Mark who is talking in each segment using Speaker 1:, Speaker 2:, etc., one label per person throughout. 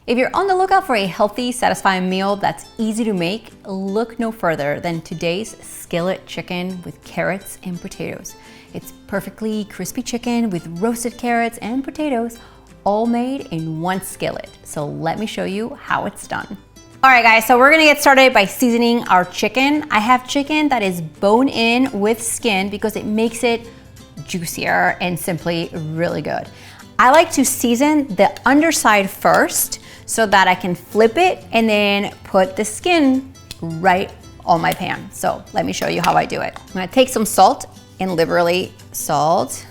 Speaker 1: If you're on the lookout for a healthy, satisfying meal that's easy to make, look no further than today's skillet chicken with carrots and potatoes. It's perfectly crispy chicken with roasted carrots and potatoes, all made in one skillet. So let me show you how it's done. All right guys, so we're gonna get started by seasoning our chicken. I have chicken that is bone in with skin because it makes it juicier and simply really good. I like to season the underside first so that I can flip it and then put the skin right on my pan. So let me show you how I do it. I'm gonna take some salt and liberally salt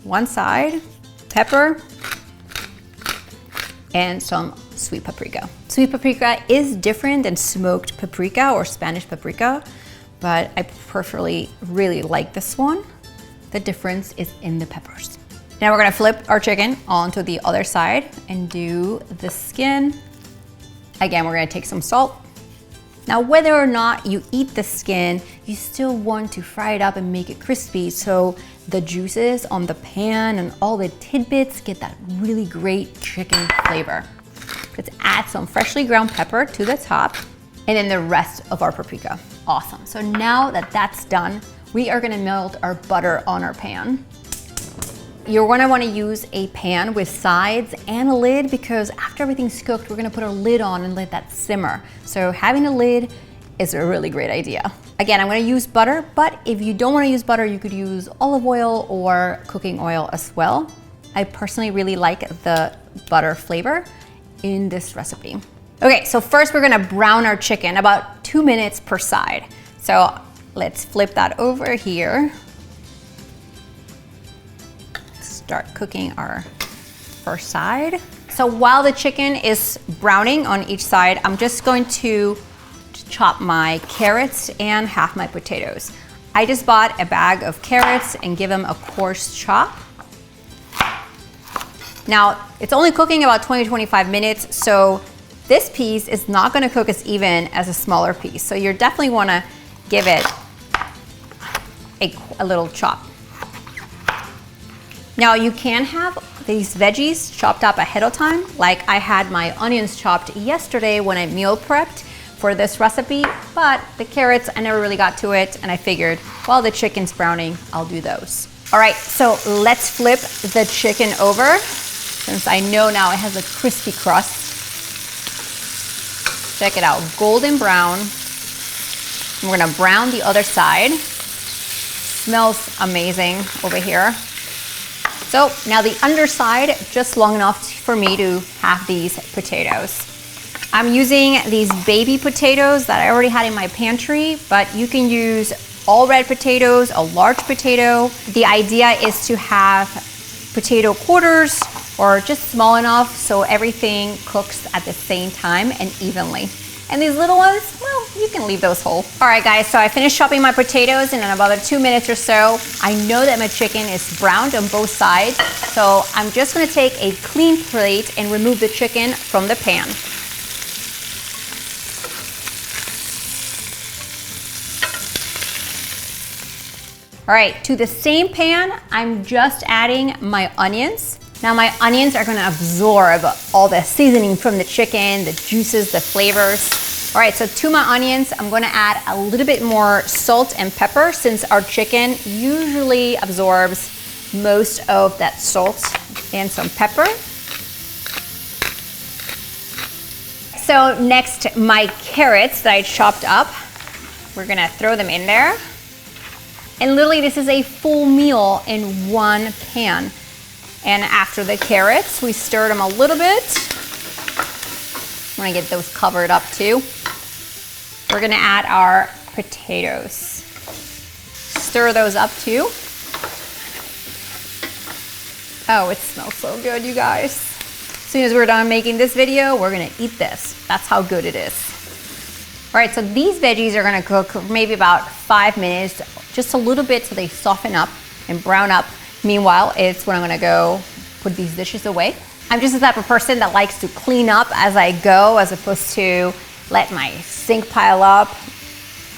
Speaker 1: one side, pepper, and some sweet paprika. Sweet paprika is different than smoked paprika or Spanish paprika, but I personally really like this one. The difference is in the peppers. Now we're gonna flip our chicken onto the other side and do the skin. Again, we're gonna take some salt. Now, whether or not you eat the skin, you still want to fry it up and make it crispy so the juices on the pan and all the tidbits get that really great chicken flavor. Let's add some freshly ground pepper to the top and then the rest of our paprika. Awesome. So now that that's done, we are gonna melt our butter on our pan. You're gonna wanna use a pan with sides and a lid because after everything's cooked, we're gonna put our lid on and let that simmer. So having a lid is a really great idea. Again, I'm gonna use butter, but if you don't wanna use butter, you could use olive oil or cooking oil as well. I personally really like the butter flavor in this recipe. Okay, so first we're gonna brown our chicken, about 2 minutes per side. So let's flip that over here. Start cooking our first side. So while the chicken is browning on each side, I'm just going to chop my carrots and half my potatoes. I just bought a bag of carrots and give them a coarse chop. Now, it's only cooking about 20-25 minutes, so this piece is not gonna cook as even as a smaller piece. So you definitely wanna give it a little chop. Now you can have these veggies chopped up ahead of time, like I had my onions chopped yesterday when I meal prepped for this recipe, but the carrots, I never really got to it, and I figured while the chicken's browning, I'll do those. All right, so let's flip the chicken over, since I know now it has a crispy crust. Check it out, golden brown. We're gonna brown the other side. Smells amazing over here. So now the underside, just long enough for me to have these potatoes. I'm using these baby potatoes that I already had in my pantry, but you can use all red potatoes, a large potato. The idea is to have potato quarters or just small enough so everything cooks at the same time and evenly. And these little ones, well, you can leave those whole. All right guys, so I finished chopping my potatoes, and in about 2 minutes or so, I know that my chicken is browned on both sides. So I'm just gonna take a clean plate and remove the chicken from the pan. All right, to the same pan, I'm just adding my onions. Now my onions are gonna absorb all the seasoning from the chicken, the juices, the flavors. All right, so to my onions, I'm gonna add a little bit more salt and pepper since our chicken usually absorbs most of that salt and some pepper. So next, my carrots that I chopped up, we're gonna throw them in there. And literally this is a full meal in one pan. And after the carrots, we stir them a little bit. I want to get those covered up too. We're gonna add our potatoes. Stir those up too. Oh, it smells so good, you guys. As soon as we're done making this video, we're gonna eat this. That's how good it is. All right, so these veggies are gonna cook for maybe about 5 minutes, just a little bit so they soften up and brown up. Meanwhile, it's when I'm gonna go put these dishes away. I'm just the type of person that likes to clean up as I go, as opposed to let my sink pile up.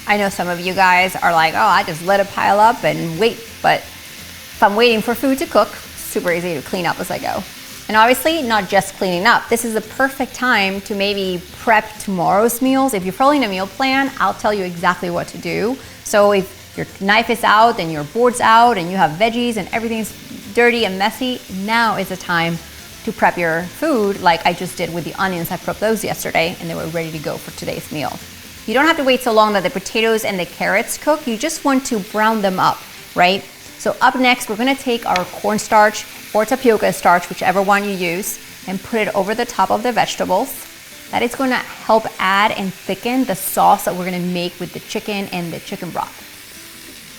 Speaker 1: I know some of you guys are like, oh, I just let it pile up and wait. But if I'm waiting for food to cook, super easy to clean up as I go. And obviously not just cleaning up. This is the perfect time to maybe prep tomorrow's meals. If you're following a meal plan, I'll tell you exactly what to do. So if your knife is out and your board's out and you have veggies and everything's dirty and messy, now is the time to prep your food like I just did with the onions. I prepped those yesterday and they were ready to go for today's meal. You don't have to wait so long that the potatoes and the carrots cook. You just want to brown them up, right? So up next, we're gonna take our cornstarch or tapioca starch, whichever one you use, and put it over the top of the vegetables. That is gonna help add and thicken the sauce that we're gonna make with the chicken and the chicken broth.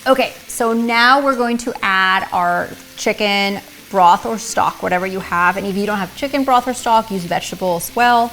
Speaker 1: Okay, so now we're going to add our chicken broth or stock, whatever you have. And if you don't have chicken broth or stock, use vegetable as well.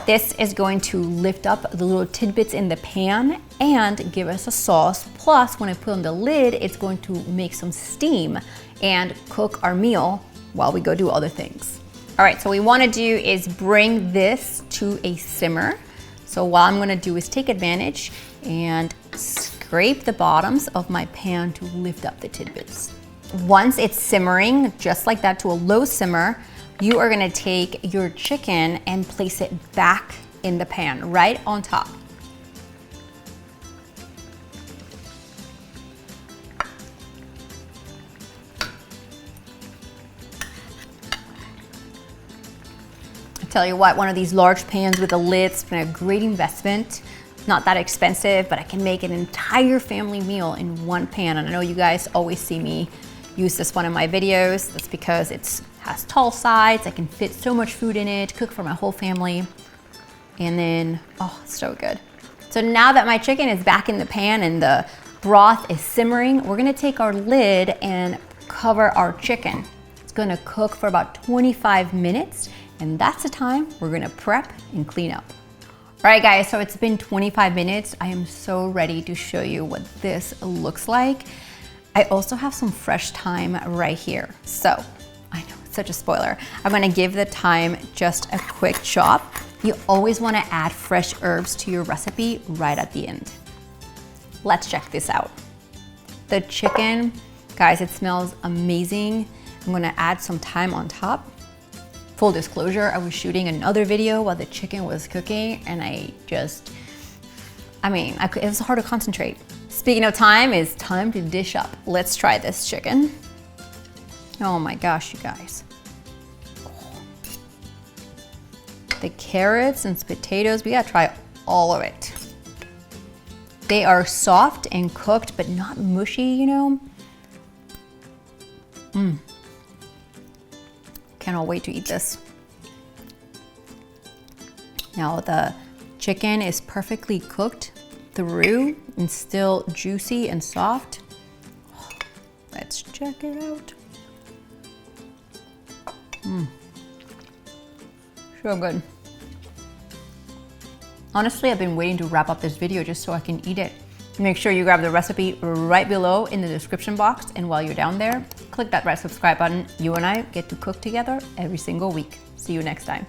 Speaker 1: This is going to lift up the little tidbits in the pan and give us a sauce. Plus, when I put on the lid, it's going to make some steam and cook our meal while we go do other things. All right, so what we wanna do is bring this to a simmer. So what I'm gonna do is take advantage and scrape the bottoms of my pan to lift up the tidbits. Once it's simmering, just like that, to a low simmer, you are gonna take your chicken and place it back in the pan, right on top. I tell you what, one of these large pans with a lid has been a great investment. Not that expensive, but I can make an entire family meal in one pan. And I know you guys always see me use this one in my videos. That's because it has tall sides. I can fit so much food in it, cook for my whole family. And then, oh, so good. So now that my chicken is back in the pan and the broth is simmering, we're gonna take our lid and cover our chicken. It's gonna cook for about 25 minutes, and that's the time we're gonna prep and clean up. All right, guys, so it's been 25 minutes. I am so ready to show you what this looks like. I also have some fresh thyme right here. So, I know, it's such a spoiler. I'm gonna give the thyme just a quick chop. You always wanna add fresh herbs to your recipe right at the end. Let's check this out. The chicken, guys, it smells amazing. I'm gonna add some thyme on top. Full disclosure, I was shooting another video while the chicken was cooking and it was hard to concentrate. Speaking of time, it's time to dish up. Let's try this chicken. Oh my gosh, you guys. The carrots and potatoes, we gotta try all of it. They are soft and cooked, but not mushy, you know? Cannot wait to eat this. Now the chicken is perfectly cooked through and still juicy and soft. Let's check it out. So good. Honestly, I've been waiting to wrap up this video just so I can eat it. Make sure you grab the recipe right below in the description box, and while you're down there, click that red subscribe button. You and I get to cook together every single week. See you next time.